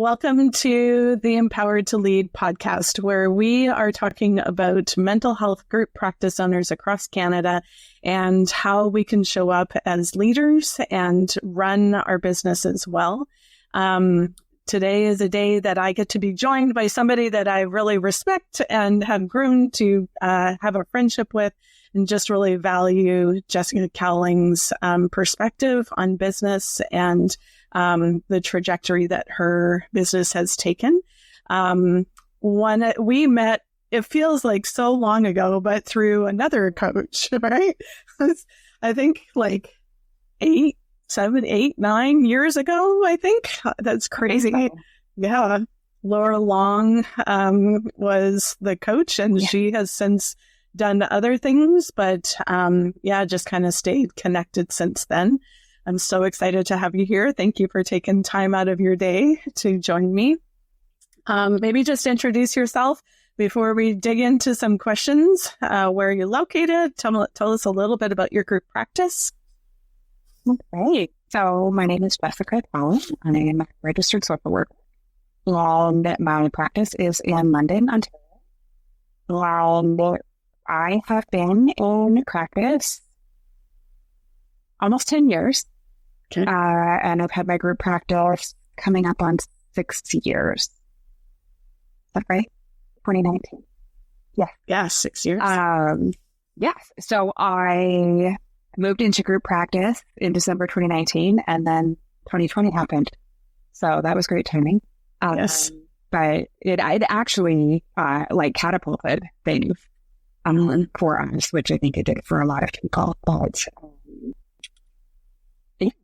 Welcome to the Empowered to Lead podcast, where we are talking about mental health group practice owners across Canada and how we can show up as leaders and run our businesses well. Today is a day that I get to be joined by somebody that I really respect and have grown to have a friendship with, and just really value Jessica Cowling's perspective on business and the trajectory that her business has taken. When we met, it feels like so long ago, but through another coach, right? I think like 7, 8, 9 years ago, I think. That's crazy. Yeah. Laura Long was the coach, and she has since done other things, but just kind of stayed connected since then. I'm so excited to have you here. Thank you for taking time out of your day to join me. Maybe just introduce yourself before we dig into some questions. Where are you located? Tell us a little bit about your group practice. Okay. So my name is Jessica Cowling. I am a registered social worker. And my practice is in London, Ontario. And I have been in practice almost 10 years. Okay. And I've had my group practice coming up on 6 years. Is that right? 2019. Yeah. Yeah, 6 years. Yes. So I moved into group practice in December 2019, and then 2020 happened. So that was great timing. Yes. But it actually catapulted things for us, which I think it did for a lot of people. But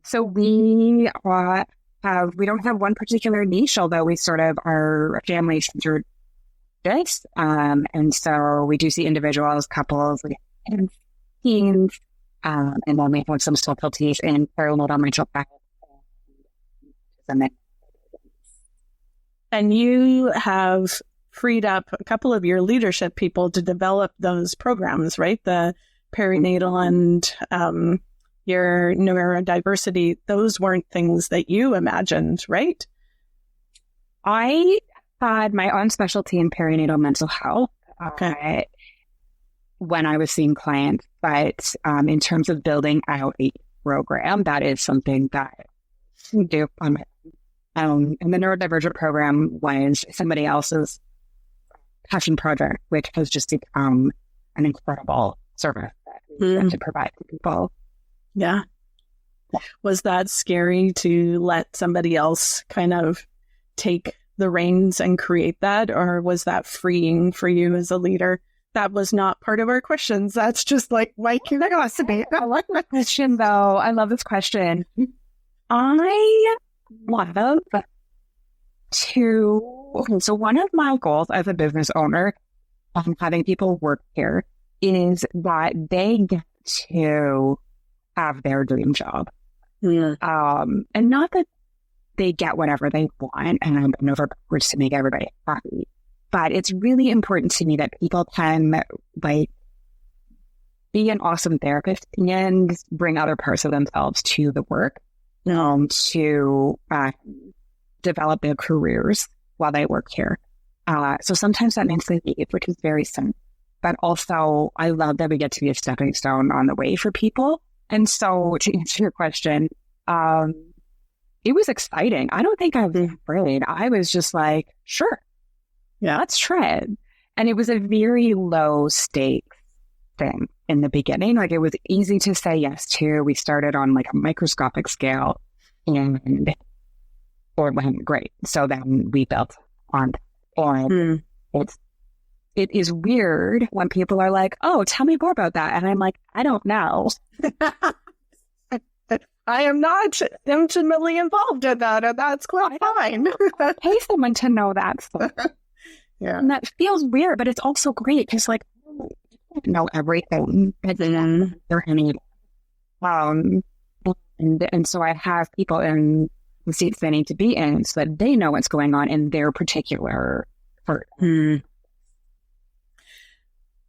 so we don't have one particular niche, although we sort of are family centered this. And so we do see individuals, couples, teens, and then we have some specialties in perinatal mental health. And you have freed up a couple of your leadership people to develop those programs, right? The perinatal and your neurodiversity, those weren't things that you imagined, right? I had my own specialty in perinatal mental health when I was seeing clients, but in terms of building out a program, that is something that I do on my own. And the neurodivergent program was somebody else's passion project, which has just become an incredible service that we get to provide to people. Yeah. Was that scary to let somebody else kind of take the reins and create that? Or was that freeing for you as a leader? That was not part of our questions. That's just like my curiosity. I like my question, though. I love this question. I love to... So one of my goals as a business owner, having people work here, is that they get to have their dream job. And not that they get whatever they want and I'm bent over backwards to make everybody happy, but it's really important to me that people can be an awesome therapist and bring other parts of themselves to the work to develop their careers while they work here. So sometimes that means they leave, which is very simple. But also, I love that we get to be a stepping stone on the way for people. And so, to answer your question, it was exciting. I don't think I was afraid. I was just like, sure, let's try it. And it was a very low stakes thing in the beginning. Like, it was easy to say yes to. We started on like a microscopic scale, and it went great. So then we built on it. It is weird when people are like, oh, tell me more about that. And I'm like, I don't know. I am not intimately involved in that, and that's quite fine. Pay someone to know that stuff. Yeah. And that feels weird, but it's also great because, like, you don't know everything. And so I have people in the seats they need to be in so that they know what's going on in their particular part.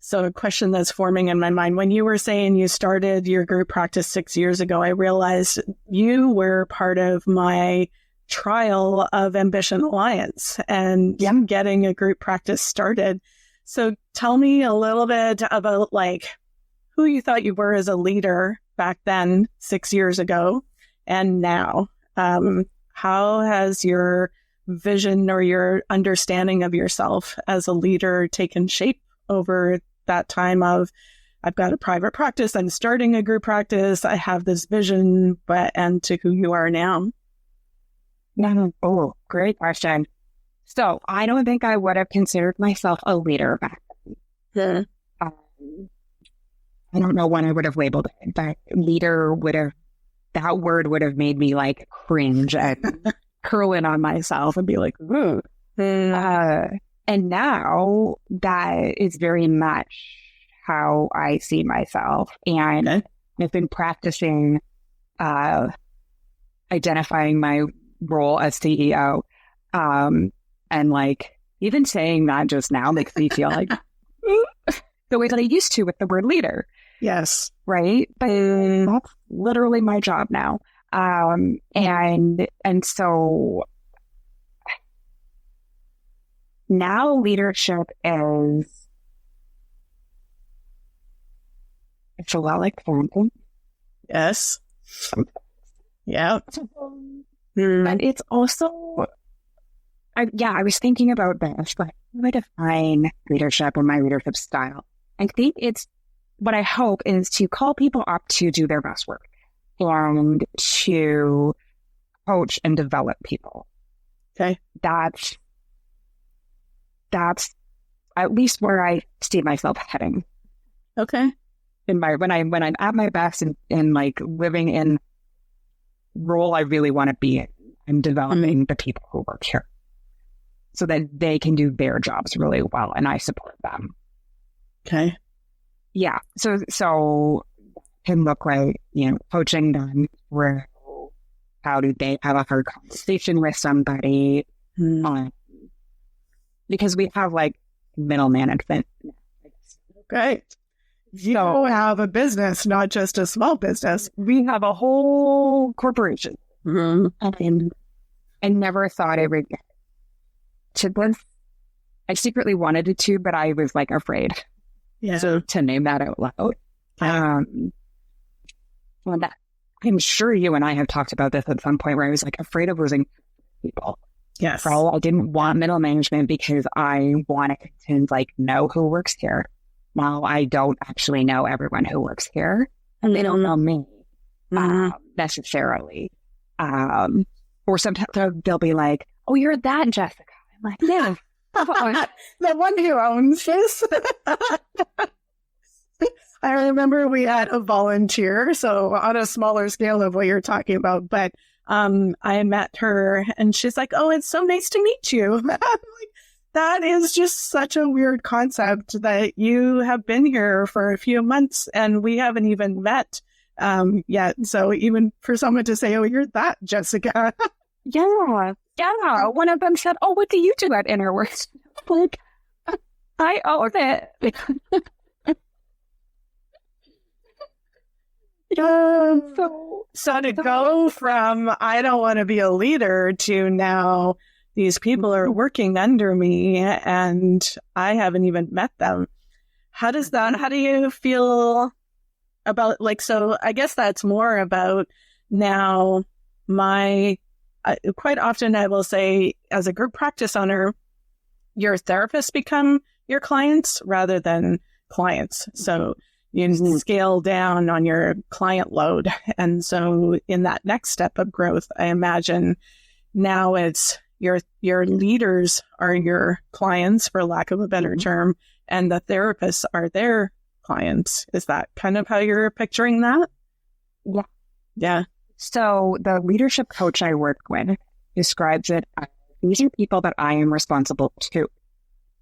So a question that's forming in my mind, when you were saying you started your group practice 6 years ago, I realized you were part of my trial of Ambition Alliance and getting a group practice started. So tell me a little bit about like who you thought you were as a leader back then, 6 years ago, and now. How has your vision or your understanding of yourself as a leader taken shape over that time of, I've got a private practice, I'm starting a group practice, I have this vision, and to who you are now? Oh, great question. So I don't think I would have considered myself a leader back then. I don't know when I would have labeled it, but leader that word would have made me like cringe and curl in on myself and be like, ooh. And now that is very much how I see myself. And I've been practicing identifying my role as CEO. And like, even saying that just now makes me feel like the way that I used to with the word leader. Yes. Right. But that's literally my job now. And so now leadership it's a lot like parenting. Yes. Yeah. But it's also, I was thinking about this, like, how do I define leadership or my leadership style? I think what I hope is to call people up to do their best work and to coach and develop people. Okay. That's at least where I see myself heading. Okay. When I'm at my best and like living in role I really want to be in, I'm developing the people who work here so that they can do their jobs really well and I support them. Okay. Yeah. So can look like, coaching them through how do they have a hard conversation with somebody, because we have like middle management. Great. You have a business, not just a small business. We have a whole corporation. And I never thought I would get to this. I secretly wanted it to, but I was like afraid. Yeah. So to name that out loud. Well, I'm sure you and I have talked about this at some point where I was like afraid of losing people. Yes. So I didn't want middle management because I wanted to like know who works here. Well, I don't actually know everyone who works here, and they don't know me necessarily. Or sometimes they'll be like, "Oh, you're that Jessica." I'm like, "Yeah, the one who owns this." I remember we had a volunteer, so on a smaller scale of what you're talking about, but I met her and she's like, "Oh, it's so nice to meet you." I'm like, that is just such a weird concept that you have been here for a few months and we haven't even met yet. So even for someone to say, "Oh, you're that Jessica." Yeah. One of them said, "Oh, what do you do at Innerworks?" Like, I own it. So to go from I don't want to be a leader to now these people are working under me and I haven't even met them. How do you feel about so I guess that's more about now quite often I will say as a group practice owner, your therapists become your clients rather than clients. So you scale down on your client load. And so in that next step of growth, I imagine now it's your leaders are your clients, for lack of a better term, and the therapists are their clients. Is that kind of how you're picturing that? Yeah. Yeah. So the leadership coach I work with describes it as these are people that I am responsible to.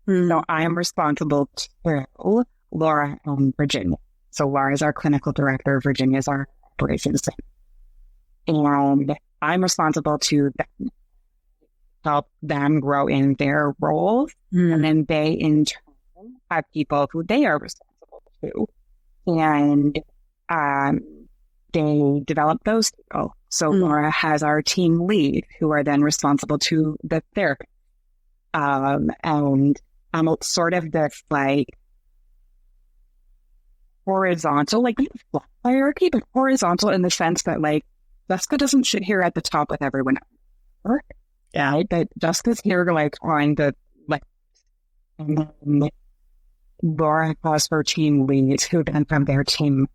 So I am responsible to Laura and Virginia. So Laura is our clinical director, Virginia is our operations. And I'm responsible to them, help them grow in their roles. And then they in turn have people who they are responsible to. And they develop those people. So Laura has our team lead, who are then responsible to the therapist. And it's sort of this like horizontal, like hierarchy, but horizontal in the sense that like Jessica doesn't sit here at the top with everyone else. Yeah, right? But Jessica's here like on the like, and then Laura has her team leads, who then from their team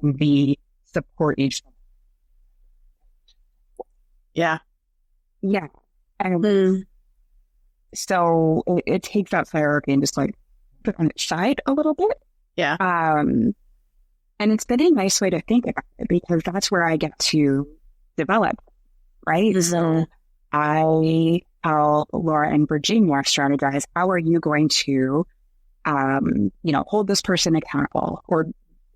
we support each other. Yeah. Yeah. And so it takes that hierarchy and just like put on its side a little bit. Yeah. And it's been a nice way to think about it because that's where I get to develop, right? So I tell Laura and Virginia strategize, how are you going to, hold this person accountable or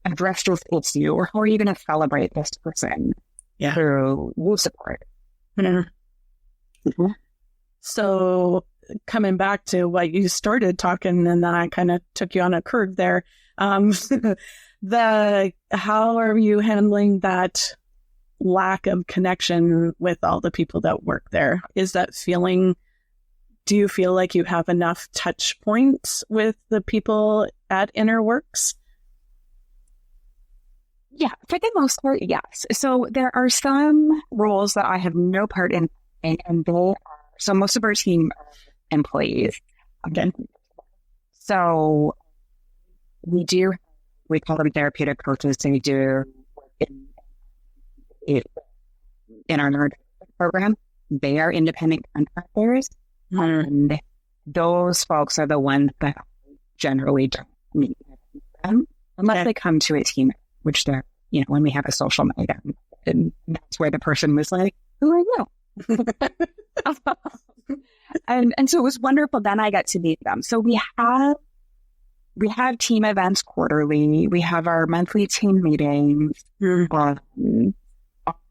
address this issue, or how are you going to celebrate this person through support? So coming back to what you started talking, and then I kind of took you on a curve there. How are you handling that lack of connection with all the people that work there? Do you feel like you have enough touch points with the people at Innerworks? Yeah, for the most part, yes. So there are some roles that I have no part in, and so most of our team are employees. Okay. So we call them therapeutic coaches, and we do in our nerd program. They are independent contractors, and those folks are the ones that generally don't meet them unless they come to a team, which they're, when we have a social night, and that's where the person was like, "Who are you?" and so it was wonderful. Then I got to meet them. So we have team events quarterly. We have our monthly team meetings.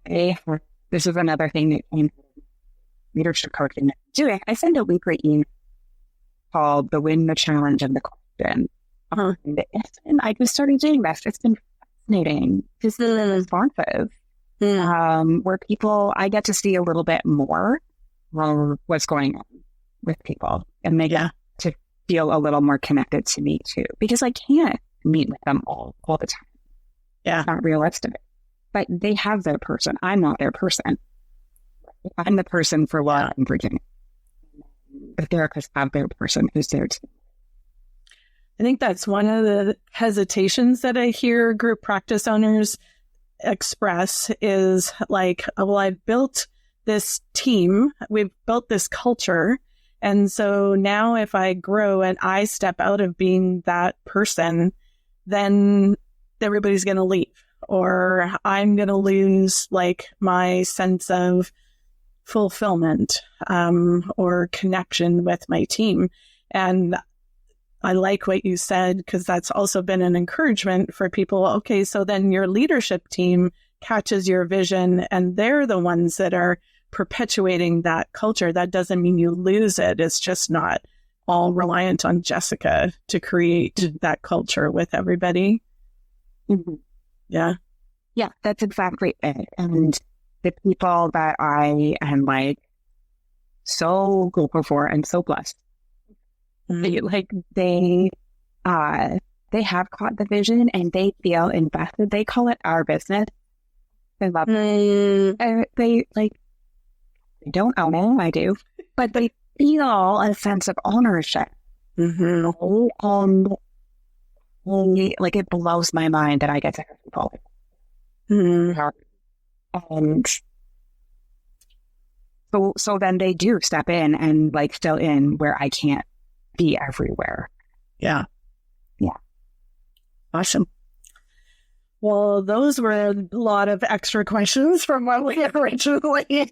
This is another thing that came leadership coaching doing. I send a weekly email called "The Win, the Challenge, and the Question." And I just started doing this. It's been fascinating to see the responses. Where I get to see a little bit more what's going on with people, and they get to feel a little more connected to me too, because I can't meet with them all the time. Yeah, it's not realistic. But they have their person. I'm not their person. I'm the person for what I'm bringing. The therapists have their person who's there too. I think that's one of the hesitations that I hear group practice owners express is like, well, I've built this team, we've built this culture, and so now if I grow and I step out of being that person, then everybody's going to leave, or I'm going to lose like my sense of fulfillment or connection with my team. And I like what you said, because that's also been an encouragement for people. Okay, so then your leadership team catches your vision and they're the ones that are perpetuating that culture. That doesn't mean you lose it. It's just not all reliant on Jessica to create that culture with everybody. Yeah. Yeah, that's exactly it. And the people that I am like so grateful for and so blessed, they have caught the vision and they feel invested. They call it our business. They love it. They don't own it, I do, but they feel a sense of ownership. And it blows my mind that I get to have people. And so then they do step in and fill in where I can't be everywhere. Yeah. Yeah. Awesome. Well, those were a lot of extra questions from what we originally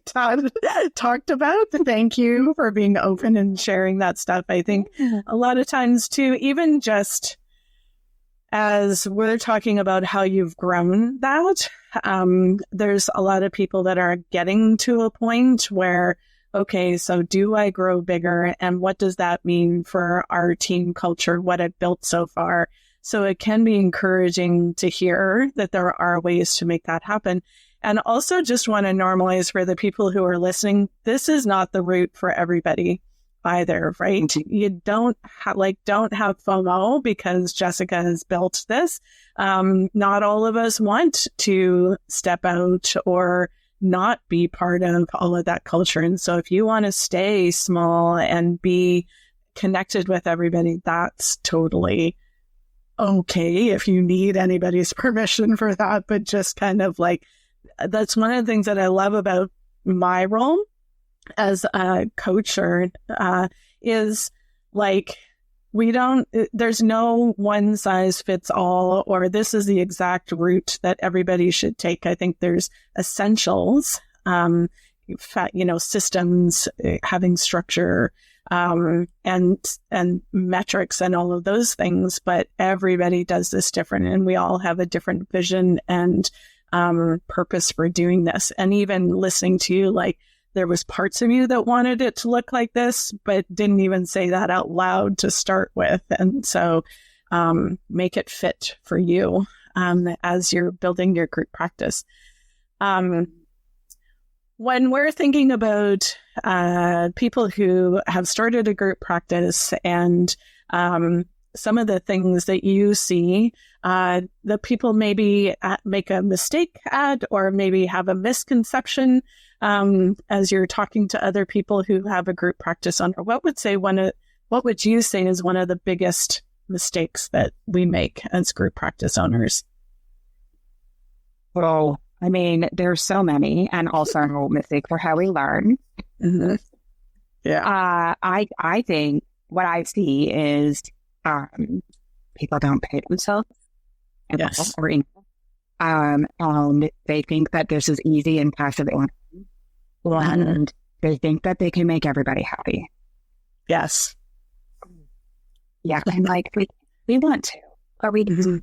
talked about. Thank you for being open and sharing that stuff. I think a lot of times too, even just as we're talking about how you've grown that, there's a lot of people that are getting to a point where, okay, so do I grow bigger? And what does that mean for our team culture, what I've built so far? So it can be encouraging to hear that there are ways to make that happen. And also just want to normalize for the people who are listening, this is not the route for everybody either, right? You don't have FOMO because Jessica has built this. Not all of us want to step out or not be part of all of that culture. And so if you want to stay small and be connected with everybody, that's totally okay if you need anybody's permission for that. But just kind of like, that's one of the things that I love about my role as a coacher, is like, there's no one size fits all, or this is the exact route that everybody should take. I think there's essentials, systems, having structure, and metrics and all of those things, but everybody does this different, and we all have a different vision and purpose for doing this. And even listening to you, like, there was parts of you that wanted it to look like this, but didn't even say that out loud to start with. And so make it fit for you as you're building your group practice. When we're thinking about people who have started a group practice and some of the things that you see that people maybe make a mistake at, or maybe have a misconception as you're talking to other people who have a group practice owner, what would you say is one of the biggest mistakes that we make as group practice owners? Well, I mean, there's so many, and also mistakes are how we learn. Mm-hmm. Yeah. I think what I see is people don't pay themselves. Yes. And they think that this is easy and passive income. And they think that they can make everybody happy. Yes. Yeah. And like, we want to, or we do.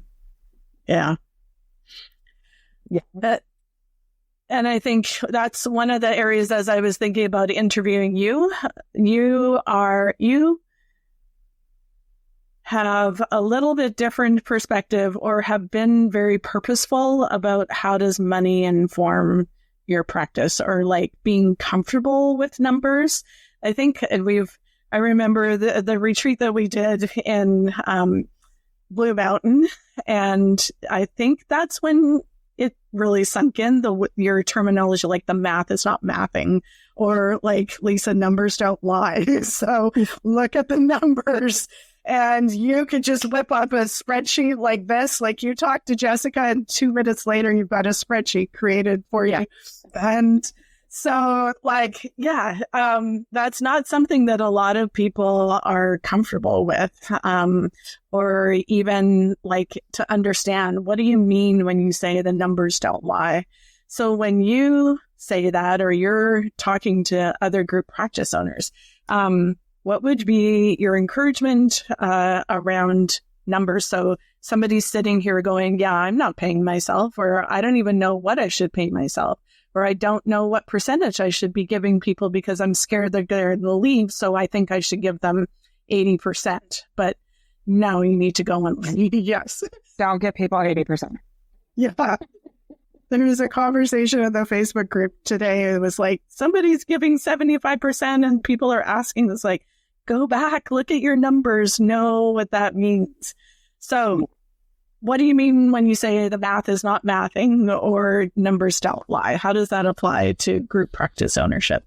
Yeah. Yeah. And I think that's one of the areas, as I was thinking about interviewing you, you have a little bit different perspective, or have been very purposeful about how does money inform your practice, or like being comfortable with numbers. I think I remember the retreat that we did in Blue Mountain, and I think that's when it really sunk in, your terminology, like the math is not mathing, or like, Lisa, numbers don't lie. So look at the numbers. And you could just whip up a spreadsheet like this, like you talk to Jessica, and 2 minutes later, you've got a spreadsheet created for you. And so, like, that's not something that a lot of people are comfortable with, or even like to understand, what do you mean when you say the numbers don't lie? So when you say that, or you're talking to other group practice owners, what would be your encouragement around numbers? So somebody's sitting here going, yeah, I'm not paying myself, or I don't even know what I should pay myself, or I don't know what percentage I should be giving people because I'm scared they're going to leave, so I think I should give them 80%. But now you need to go on. Yes. Don't give people 80%. Yeah. There was a conversation in the Facebook group today. It was like, somebody's giving 75%, and people are asking this, like, go back, look at your numbers, know what that means. So what do you mean when you say the math is not mathing, or numbers don't lie? How does that apply to group practice ownership?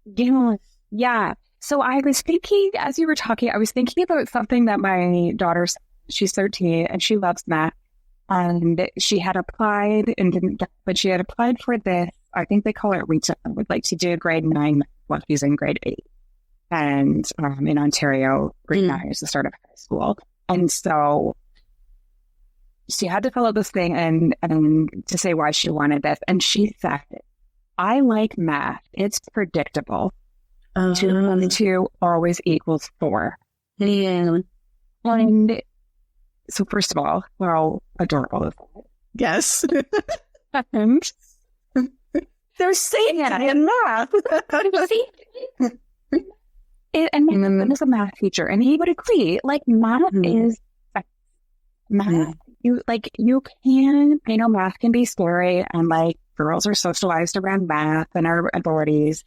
Yeah. So I was thinking, as you were talking, I was thinking about something that my daughter, she's 13 and she loves math. And she had applied and didn't get, but she had applied for this, I think they call it REACH, would like to do grade 9 while she's in grade 8. And in Ontario, grade 9 is the start of high school. And so she had to fill out this thing and to say why she wanted this. And she said, I like math. It's predictable. 2 and 2 always equals 4. Yeah. And so first of all, we're all adorable. Yes. They're saying it in math. And then is a math teacher, and he would agree. Like, math is math. You can. I know math can be scary, and like girls are socialized around math and our abilities,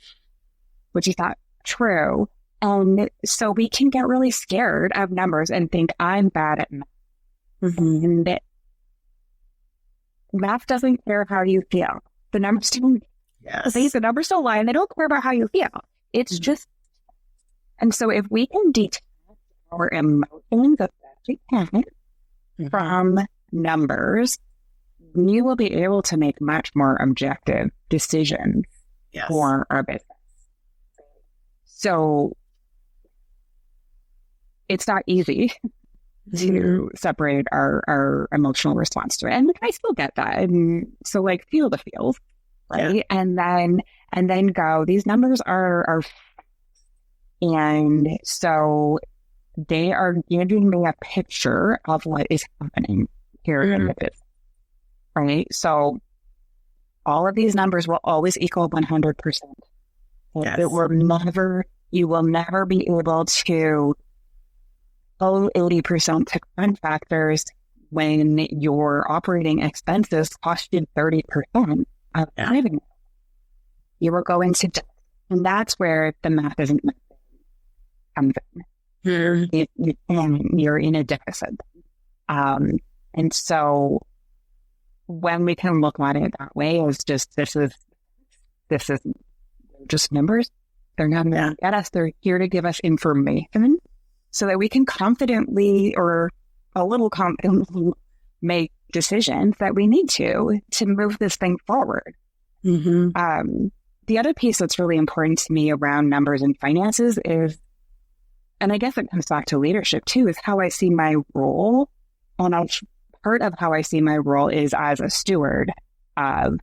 which is not true. And so we can get really scared of numbers and think I'm bad at math. And math doesn't care how you feel. The numbers don't. Yes. The numbers don't lie, and they don't care about how you feel. It's just, and so if we can detach our emotions as best we can from numbers, we will be able to make much more objective decisions for our business. So it's not easy to separate our emotional response to it. And I still get that. And so like feel the feels, right? Yeah. And then go, these numbers are and so they are giving me a picture of what is happening here in the business, right? So all of these numbers will always equal 100%. Yes. You will never be able to owe 80% to current factors when your operating expenses cost you 30% of revenue. You are going to, and that's where the math isn't comes in. You're in a deficit. And so when we can look at it that way, it's just, this is just numbers. They're not going to get us. They're here to give us information so that we can confidently or a little confidently make decisions that we need to move this thing forward. The other piece that's really important to me around numbers and finances is, and I guess it comes back to leadership too, is how I see my role. And part of how I see my role is as a steward of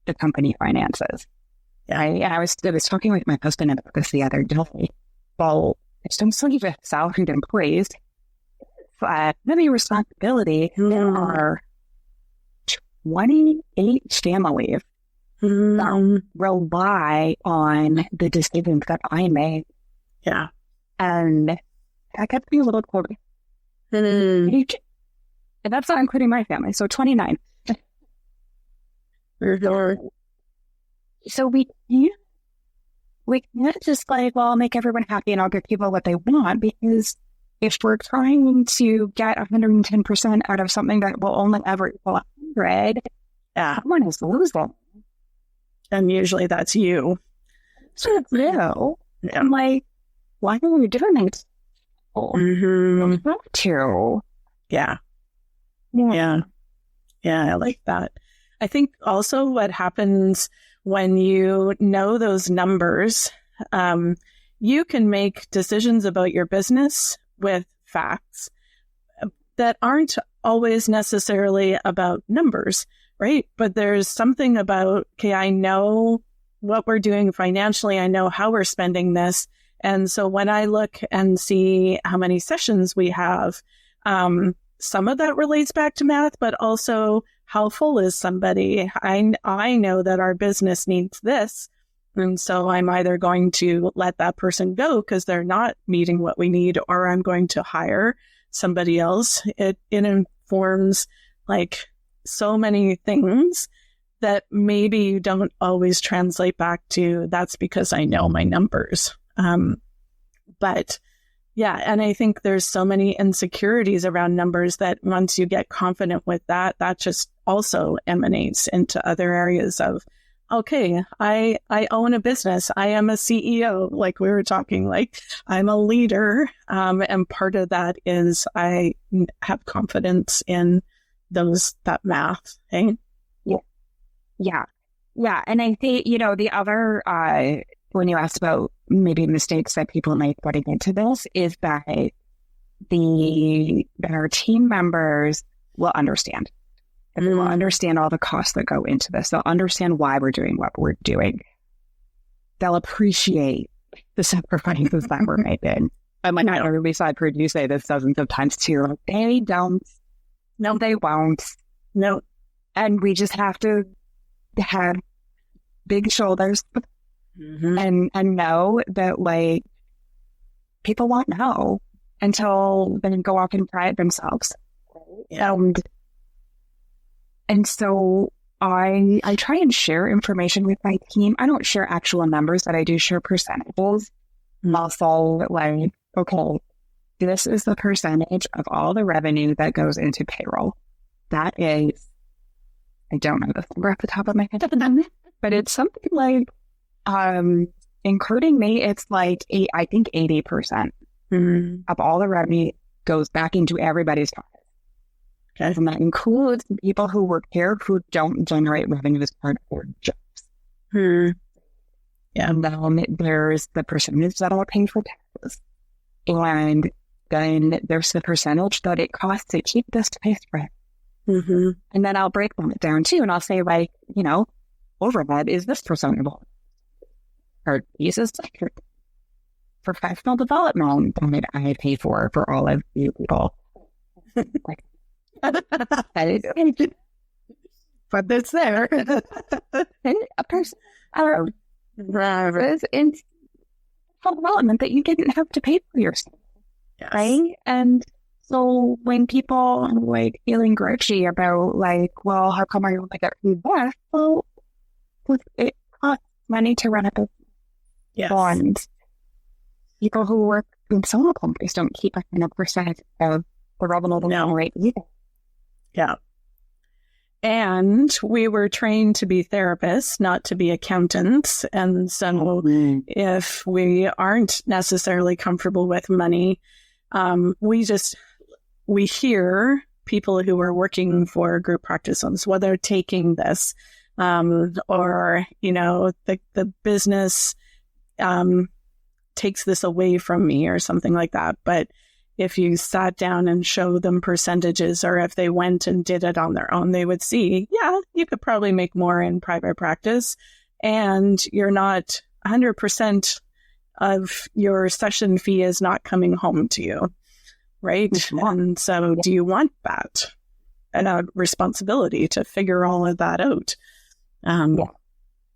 the company finances. Right? And I was talking with my husband about this the other day. Well, I'm still with salaried employees. Heavy responsibility. There are 28 families that rely on the decisions that I make. Yeah. And that gets me a little cold. And that's not including my family. So 29. So we can't just like, well, I'll make everyone happy and I'll give people what they want, because if we're trying to get 110% out of something that will only ever equal 100, someone is losing. And usually that's you. So it's you. Yeah. I'm like, why are we doing this? You have to. Yeah, I like that. I think also what happens when you know those numbers, you can make decisions about your business with facts that aren't always necessarily about numbers, right? But there's something about, okay, I know what we're doing financially. I know how we're spending this. And so when I look and see how many sessions we have, some of that relates back to math, but also how full is somebody? I know that our business needs this. And so I'm either going to let that person go because they're not meeting what we need, or I'm going to hire somebody else. It informs like so many things that maybe don't always translate back to that's because I know my numbers. But yeah, and I think there's so many insecurities around numbers that once you get confident with that, that just also emanates into other areas of, okay, I own a business. I am a CEO, like we were talking, like I'm a leader. And part of that is I have confidence in that math. Hey? Yeah. And I think, the other, when you asked about maybe mistakes that people make putting into this, is that our team members will understand. And they will understand all the costs that go into this. They'll understand why we're doing what we're doing. They'll appreciate the sacrifices that were made. And like, I really saw I've heard you say this dozens of times too. Like, they don't. No, they won't. No. And we just have to have big shoulders and know that like people won't know until they go off and try it themselves. And so I try and share information with my team. I don't share actual numbers, but I do share percentages. Also, like, okay, this is the percentage of all the revenue that goes into payroll. That is, I don't know the number off the top of my head, but it's something like, including me, it's like I think 80% of all the revenue goes back into everybody's pocket. Okay. And that includes people who work here who don't generate revenue as part of their jobs. Yeah. And then there's the percentage that I'll pay for taxes. And then there's the percentage that it costs to keep this place fresh. And then I'll break them down too. And I'll say, like, you know, overhead is this percentage. Or pieces like professional development that I pay for all of you people. Like, but it's there. And a person in development that you didn't have to pay for yourself. Yes. Right? And so when people are like feeling grouchy about like, well, how come I only get food back? Well, it costs money to run a business. Yes. And people who work in solo companies don't keep 100% of the revenue they generate either. Yeah. And we were trained to be therapists, not to be accountants. And so if we aren't necessarily comfortable with money, we hear people who are working for group practice owners, whether taking this, or, you know, the business takes this away from me or something like that. But if you sat down and showed them percentages, or if they went and did it on their own, they would see, yeah, you could probably make more in private practice, and you're not 100% of your session fee is not coming home to you, right? And so do you want that? And a responsibility to figure all of that out.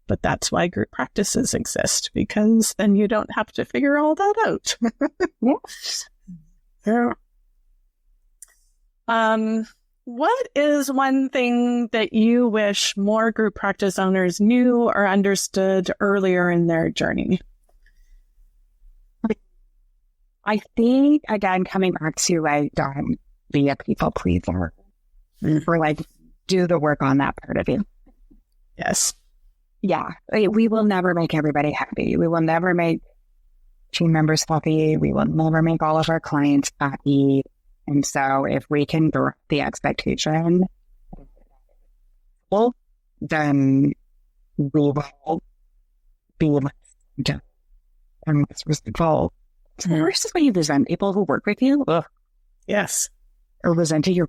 But that's why group practices exist, because then you don't have to figure all that out. What is one thing that you wish more group practice owners knew or understood earlier in their journey? I think, again, coming back to like, don't be a people pleaser, or like do the work on that part of you. Yes. Yeah. We will never make everybody happy. We will never make team members happy. We will never make all of our clients happy. And so if we can drop the expectation, well, then we will be and this was the goal. So the worst is when you resent people who work with you. Ugh. Yes. Or resent your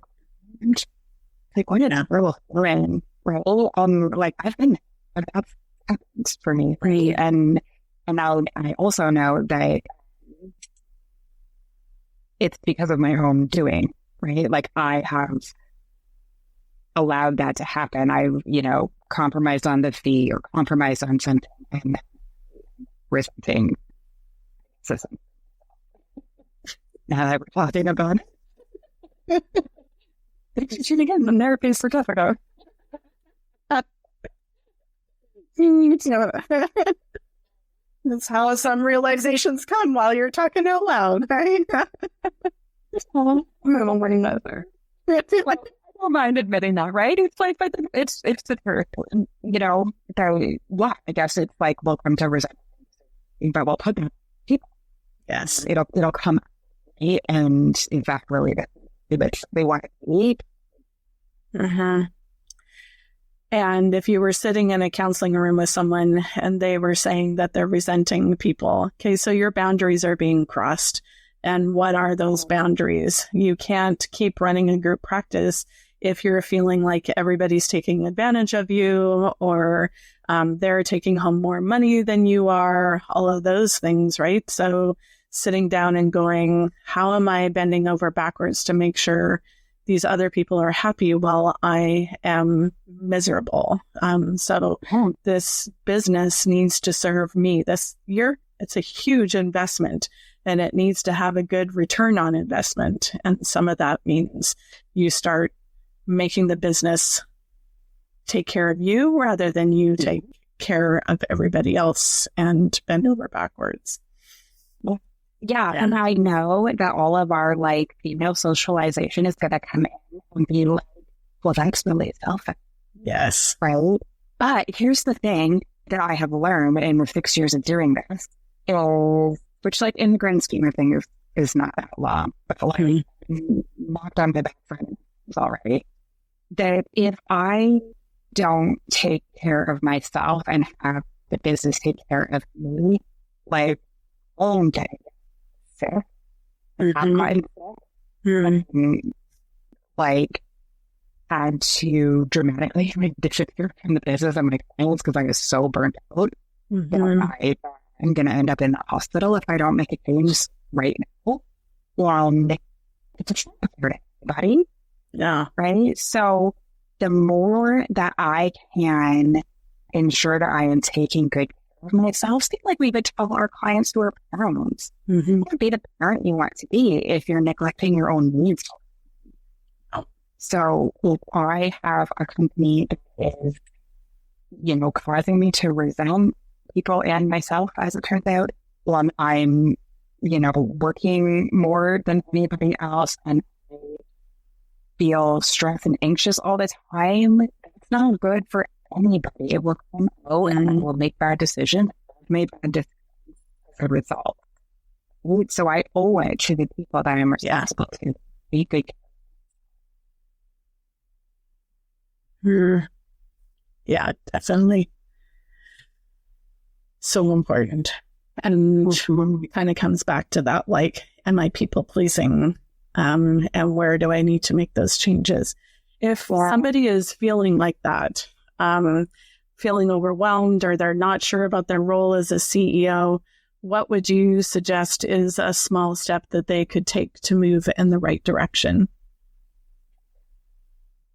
like, what an terrible friend. Right. Like I've been, that's happens for me. Right. And now I also know that it's because of my own doing, right? Like I have allowed that to happen. I've, you know, compromised on the fee or compromised on something and resenting. So, now that we're talking about it. Again, the therapy for Jessica. That's how some realizations come while you're talking out loud, right? I don't mind admitting that, right? It's like, but it's the truth, you know. So, yeah, I guess it's like welcome to resentment, but we'll put them people. Yes, it'll come, and in fact, really, they want to eat. And if you were sitting in a counseling room with someone and they were saying that they're resenting people, okay, so your boundaries are being crossed. And what are those boundaries? You can't keep running a group practice if you're feeling like everybody's taking advantage of you, or they're taking home more money than you are, all of those things, right? So sitting down and going, how am I bending over backwards to make sure these other people are happy while I am miserable? So this business needs to serve me. It's a huge investment, and it needs to have a good return on investment. And some of that means you start making the business take care of you rather than you take care of everybody else and bend over backwards. Yeah. And I know that all of our like female socialization is going to come in and be like, well, that's really selfish. Yes. Right. But here's the thing that I have learned in the 6 years of doing this, which like in the grand scheme of things is not that long, but like knocked on my back friend is all right. That if I don't take care of myself and have the business take care of me, like I'm getting sick. I'm like had to dramatically disappear from the business and my clients because I was so burnt out. I'm going to end up in the hospital if I don't make a change right now. It's a shock for everybody. Yeah. Right. So the more that I can ensure that I am taking good care of myself, seem like we would tell our clients who are parents, you can't be the parent you want to be if you're neglecting your own needs. So if I have a company that is, causing me to resent people and myself, as it turns out, I'm, working more than anybody else and I feel stressed and anxious all the time, it's not good for anybody. It will come out and it will make bad decisions. I've made bad decisions as a result. So I owe it to the people that I'm responsible to be good. Yeah, definitely. So important. And it kind of comes back to that, like, am I people pleasing? And where do I need to make those changes? If somebody is feeling like that, feeling overwhelmed, or they're not sure about their role as a CEO, what would you suggest is a small step that they could take to move in the right direction?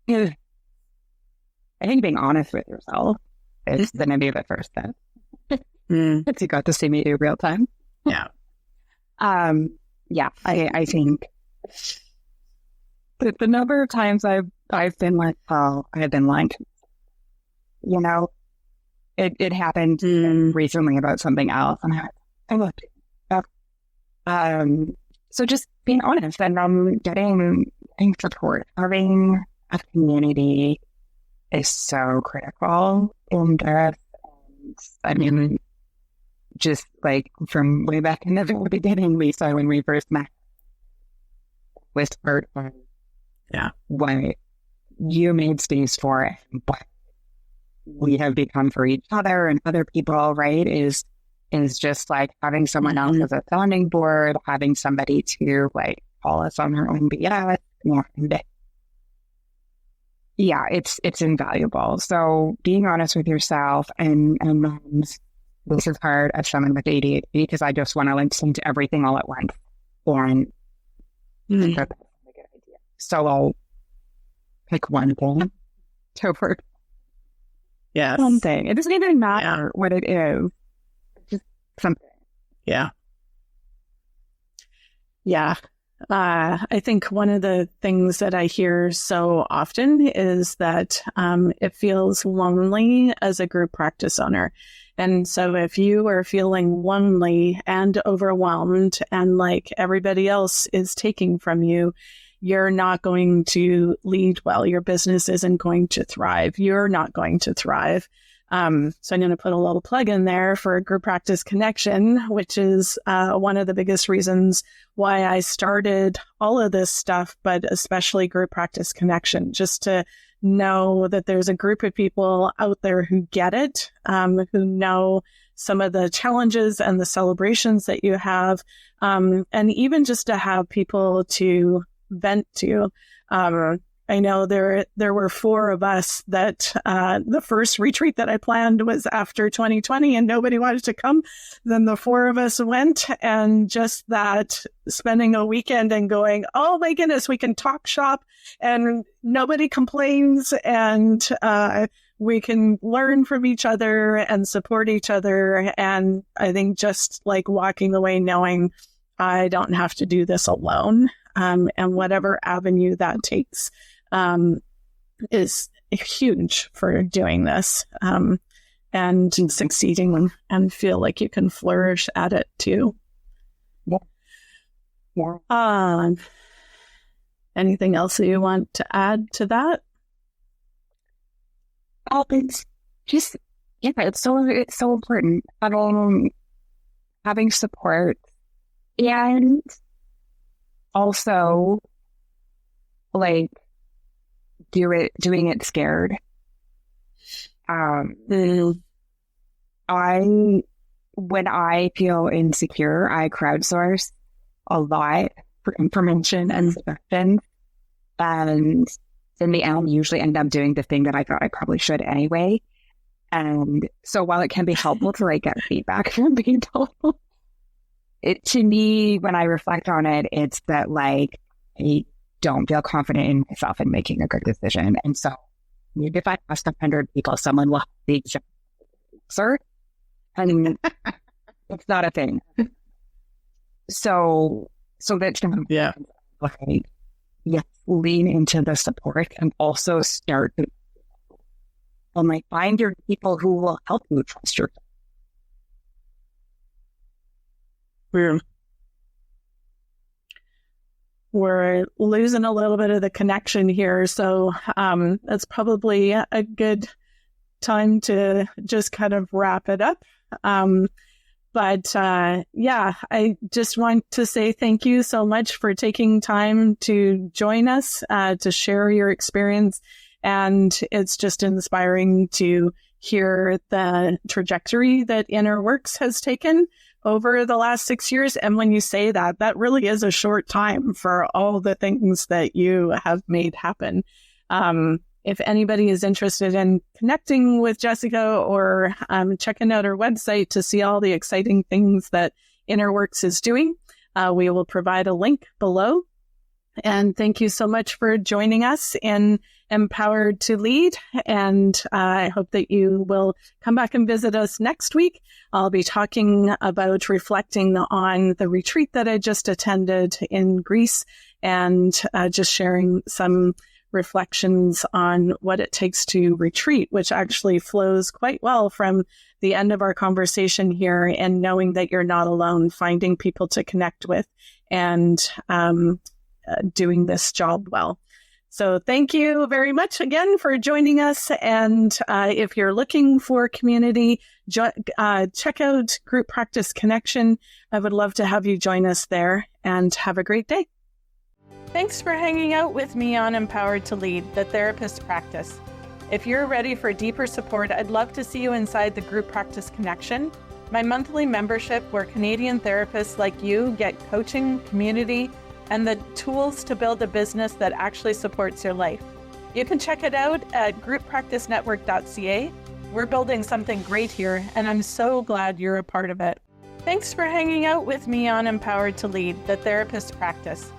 I think being honest with yourself is going to be the first step. If you got to see me in real time. Yeah. I think the number of times I've been like, oh, I have been lying to myself. It happened recently about something else, and I looked up. So just being honest and getting support, having a community is so critical in this. And I mean, just like from way back in the very beginning, Lisa, when we first met, was part of what you made space for and what we have become for each other and other people, right? Is just like having someone else as a sounding board, having somebody to like call us on our own BS. Yeah, it's invaluable. So being honest with yourself and this is hard as someone with ADHD because I just want to listen to everything all at once. And that's a good idea. So I'll pick one thing to work. Yes. One thing. It doesn't even matter what it is. Just something. Yeah. Yeah. I think one of the things that I hear so often is that it feels lonely as a group practice owner. And so if you are feeling lonely and overwhelmed and like everybody else is taking from you, you're not going to lead well. Your business isn't going to thrive. You're not going to thrive. So I'm going to put a little plug in there for Group Practice Connection, which is one of the biggest reasons why I started all of this stuff, but especially Group Practice Connection, just to know that there's a group of people out there who get it, who know some of the challenges and the celebrations that you have, and even just to have people to vent to. I know there were four of us that the first retreat that I planned was after 2020 and nobody wanted to come. Then the four of us went, and just that spending a weekend and going, oh my goodness, we can talk shop and nobody complains, and we can learn from each other and support each other. And I think just like walking away knowing I don't have to do this alone, and whatever avenue that takes is huge for doing this and succeeding and feel like you can flourish at it too. Yeah. Anything else that you want to add to that? Oh, it's just, yeah, it's so important. Having support and also like doing it scared. When I feel insecure, I crowdsource a lot for information and suggestions. And in the end, usually end up doing the thing that I thought I probably should anyway. And so while it can be helpful to like get feedback from people, to me, when I reflect on it, it's that like I don't feel confident in myself in making a good decision. And so maybe if I ask 100 people, someone will have the answer. And it's not a thing. So that, Yeah. Like, yes, lean into the support and also start to like find your people who will help you trust yourself. We're losing a little bit of the connection here, so it's probably a good time to just kind of wrap it up. But I just want to say thank you so much for taking time to join us, to share your experience. And it's just inspiring to hear the trajectory that Innerworks has taken over the last 6 years. And when you say that, that really is a short time for all the things that you have made happen. If anybody is interested in connecting with Jessica or checking out her website to see all the exciting things that Innerworks is doing, we will provide a link below. And thank you so much for joining us in Empowered to Lead. And I hope that you will come back and visit us next week. I'll be talking about reflecting on the retreat that I just attended in Greece and just sharing some reflections on what it takes to retreat, which actually flows quite well from the end of our conversation here, and knowing that you're not alone, finding people to connect with and doing this job well. So thank you very much again for joining us. And if you're looking for community, check out Group Practice Connection. I would love to have you join us there, and have a great day. Thanks for hanging out with me on Empowered to Lead, the Therapist Practice. If you're ready for deeper support, I'd love to see you inside the Group Practice Connection, my monthly membership where Canadian therapists like you get coaching, community, and the tools to build a business that actually supports your life. You can check it out at grouppracticenetwork.ca. We're building something great here, and I'm so glad you're a part of it. Thanks for hanging out with me on Empowered to Lead, the Therapist Practice.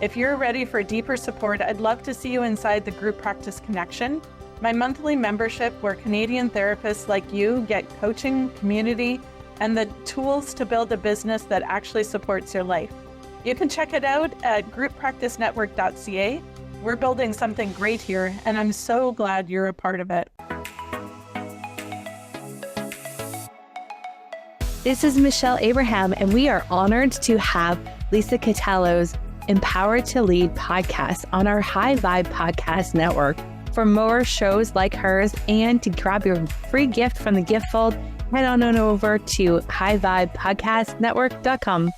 If you're ready for deeper support, I'd love to see you inside the Group Practice Connection, my monthly membership where Canadian therapists like you get coaching, community, and the tools to build a business that actually supports your life. You can check it out at grouppracticenetwork.ca. We're building something great here, and I'm so glad you're a part of it. This is Michelle Abraham, and we are honored to have Lisa Catallo's Empowered to Lead podcast on our High Vibe Podcast Network. For more shows like hers and to grab your free gift from the gift fold, head on over to highvibepodcastnetwork.com.